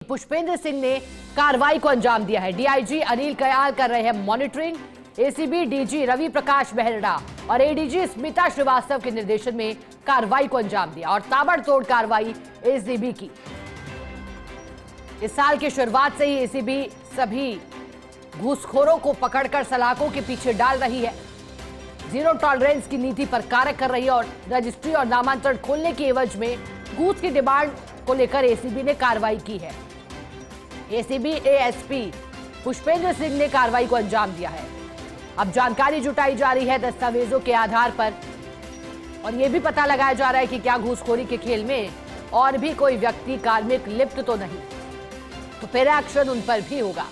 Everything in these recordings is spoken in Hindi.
पुष्पेंद्र सिंह ने कार्रवाई को अंजाम दिया है। डीआईजी अनिल कयाल कर रहे हैं monitoring. ACB DG Ravi Prakash Mehra और एडीजी स्मिता श्रीवास्तव के निर्देशन में कार्रवाई को अंजाम दिया और ताबड़तोड़ कार्रवाई एसीबी की। इस साल की शुरुआत से ही एसीबी सभी घूसखोरों को पकड़कर सलाखों के पीछे डाल रही है। जीरो टॉलरेंस की नीति पर कार्य कर रही है और रजिस्ट्री और नामांतरण खोलने की एवज में घूस की डिमांड को लेकर एसीबी ने कार्रवाई की है। एसीबी एएसपी पुष्पेंद्र सिंह ने कार्रवाई को अंजाम दिया है। अब जानकारी जुटाई जा रही है दस्तावेजों के आधार पर और यह भी पता लगाया जा रहा है कि क्या घूसखोरी के खेल में और भी कोई व्यक्ति कार्मिक लिप्त तो नहीं, तो फिर एक्शन उन पर भी होगा।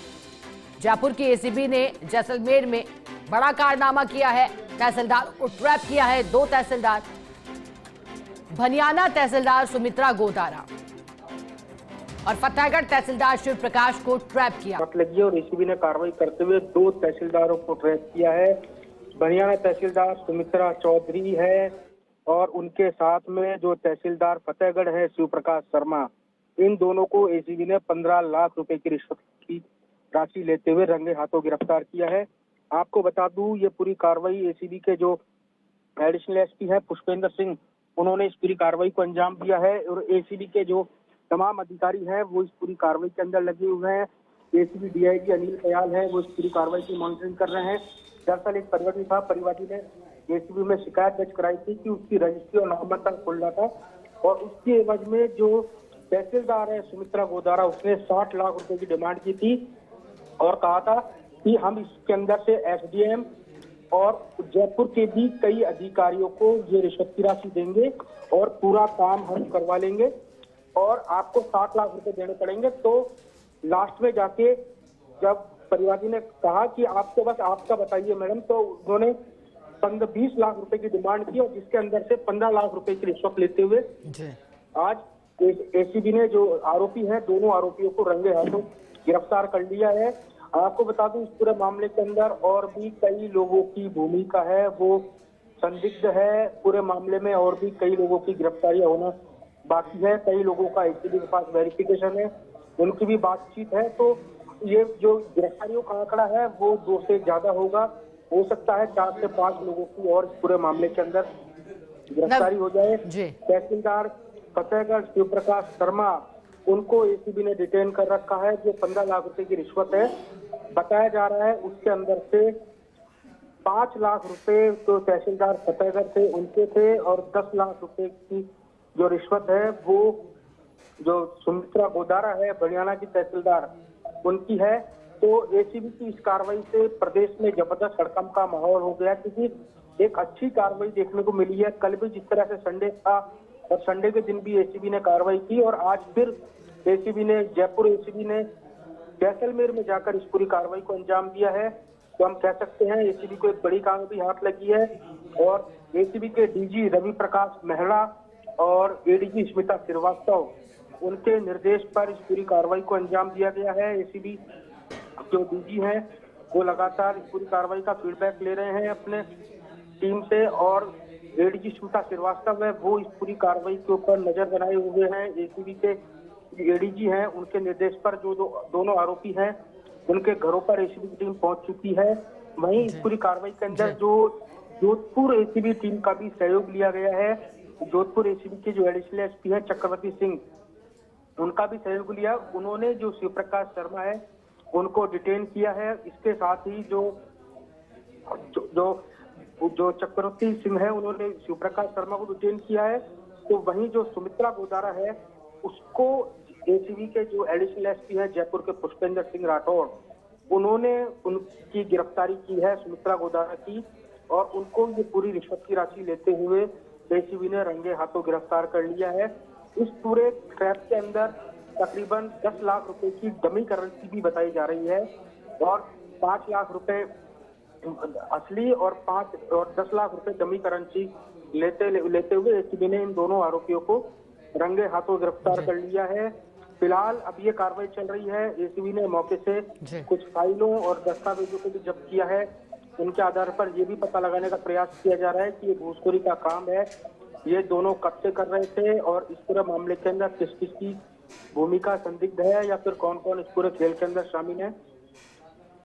जयपुर की एसीबी ने जैसलमेर में बड़ा कारनामा किया है। तहसीलदार को ट्रैप किया है। 2 तहसीलदार, भनियाना तहसीलदार सुमित्रा गोदारा और फतेहगढ़ तहसीलदार शिव प्रकाश को ट्रैप किया। लगी और एसीबी ने कार्रवाई करते हुए 2 तहसीलदारों को ट्रैप किया है। भनियाना तहसीलदार सुमित्रा चौधरी है और उनके साथ में जो तहसीलदार फतेहगढ़ है शिव प्रकाश शर्मा, इन दोनों को एसीबी ने 15 लाख रुपए की रिश्वत की राशि लेते हुए रंगे हाथों गिरफ्तार किया है। आपको बता दूं, ये पूरी कार्रवाई एसीबी के जो एडिशनल एसपी है पुष्पेंद्र सिंह, उन्होंने इस पूरी कार्रवाई को अंजाम दिया है और एसीबी के जो तमाम अधिकारी हैं वो इस पूरी कार्रवाई के अंदर लगे हुए हैं। एसीबी डीआईजी अनिल कयाल है, वो इस पूरी कार्रवाई की मॉनिटरिंग कर रहे हैं। दरअसल एक परिवादी था, परिवादी ने एसीबी में शिकायत दर्ज कराई थी कि उसकी रजिस्ट्री और नामांतरण खोल रहा था और उसके एवज में जो तहसीलदार है सुमित्रा गोदारा, उसने 60 लाख रुपए की डिमांड की थी और कहा था कि हम इसके अंदर से एसडीएम और जयपुर के भी कई अधिकारियों को ये रिश्वत की राशि देंगे और पूरा काम हम करवा लेंगे और आपको 60 लाख रुपए देने पड़ेंगे। तो लास्ट में जाके जब परिवादी ने कहा कि आपको बस आपका बताइए मैडम, तो उन्होंने 20 लाख रुपए की डिमांड की और जिसके अंदर से 15 लाख रुपए की रिश्वत लेते हुए आज एसीबी ने जो आरोपी हैं, दोनों आरोपियों को रंगे हाथों गिरफ्तार कर लिया है। आपको बता दूं, इस पूरे मामले के अंदर और भी कई लोगों की भूमिका है, वो संदिग्ध है पूरे मामले में, और भी कई लोगों की गिरफ्तारियां होना बाकी है। कई लोगों का एसीबी के पास वेरिफिकेशन है, उनकी भी बातचीत है। तो ये जो गिरफ्तारियों का आंकड़ा है वो 2 से ज्यादा होगा। हो सकता है 4 से 5 लोगों की और इस पूरे मामले के अंदर गिरफ्तारी हो जाए। तहसीलदार फतेहगढ़ शिव प्रकाश शर्मा, उनको एसीबी ने डिटेन कर रखा है। जो 15 लाख रुपए की रिश्वत है बताया जा रहा है, उसके अंदर से 5 लाख रुपए तो तहसीलदार फतेहगढ़ थे उनके थे और 10 लाख रुपए की जो रिश्वत है वो जो सुमित्रा गोदारा है भनियाना की तहसीलदार, उनकी है। तो एसीबी की इस कार्रवाई से प्रदेश में जबरदस्त हड़कंप का माहौल हो गया, क्योंकि एक अच्छी कार्रवाई देखने को मिली है। कल भी जिस तरह से संडे था और संडे के दिन भी एसीबी ने कार्रवाई की और आज फिर जयपुर एसीबी ने जैसलमेर में जाकर इस पूरी कार्रवाई को अंजाम दिया है। तो हम कह सकते हैं एसीबी को एक बड़ी कामयाबी हाथ लगी है और एसीबी के डीजी रवि प्रकाश मेहरा और एडीजी स्मिता श्रीवास्तव, उनके निर्देश पर इस पूरी कार्रवाई को अंजाम दिया गया है। एसीबी जो डीजी हैं वो लगातार इस पूरी कार्रवाई का फीडबैक ले रहे हैं अपने टीम से और एडीजी स्मिता श्रीवास्तव है, वो इस पूरी कार्रवाई के ऊपर नजर बनाए हुए हैं। एसीबी के एडीजी हैं, उनके निर्देश पर जो दोनों आरोपी हैं उनके घरों पर एसीबी की टीम पहुंच चुकी है। वहीं इस पूरी कार्रवाई के अंदर जो जोधपुर एसीबी टीम का भी सहयोग लिया गया है। जोधपुर एसीबी के जो एडिशनल एसपी है चक्रवर्ती सिंह, उनका भी सहयोग लिया। उन्होंने जो शिव प्रकाश शर्मा है उनको डिटेन किया है। इसके साथ ही जो चक्रवर्ती सिंह है उन्होंने शिव प्रकाश शर्मा को डिटेन किया है। तो वहीं जो सुमित्रा गोदारा है उसको एसीबी के जो एडिशनल एसपी है जयपुर के पुष्पेंद्र सिंह राठौड़, उन्होंने उनकी गिरफ्तारी की है सुमित्रा गोदारा की और उनको ये पूरी रिश्वत की राशि लेते हुए एसीबी ने रंगे हाथों गिरफ्तार कर लिया है। इस पूरे ट्रैप के अंदर तकरीबन 10 लाख रुपए की डमी करेंसी भी बताई जा रही है और 5 लाख रुपए असली और 10 लाख रुपए डमी करेंसी लेते हुए एसीबी ने इन दोनों आरोपियों को रंगे हाथों गिरफ्तार कर लिया है। फिलहाल अब ये कार्रवाई चल रही है। एसीबी ने मौके से कुछ फाइलों और दस्तावेजों को भी जब्त किया है। इनके आधार पर ये भी पता लगाने का प्रयास किया जा रहा है कि ये घूसखोरी का काम है, ये दोनों कब से कर रहे थे और इस पूरे मामले के अंदर किस किस की भूमिका संदिग्ध है या फिर कौन कौन इस पूरे खेल के अंदर शामिल है,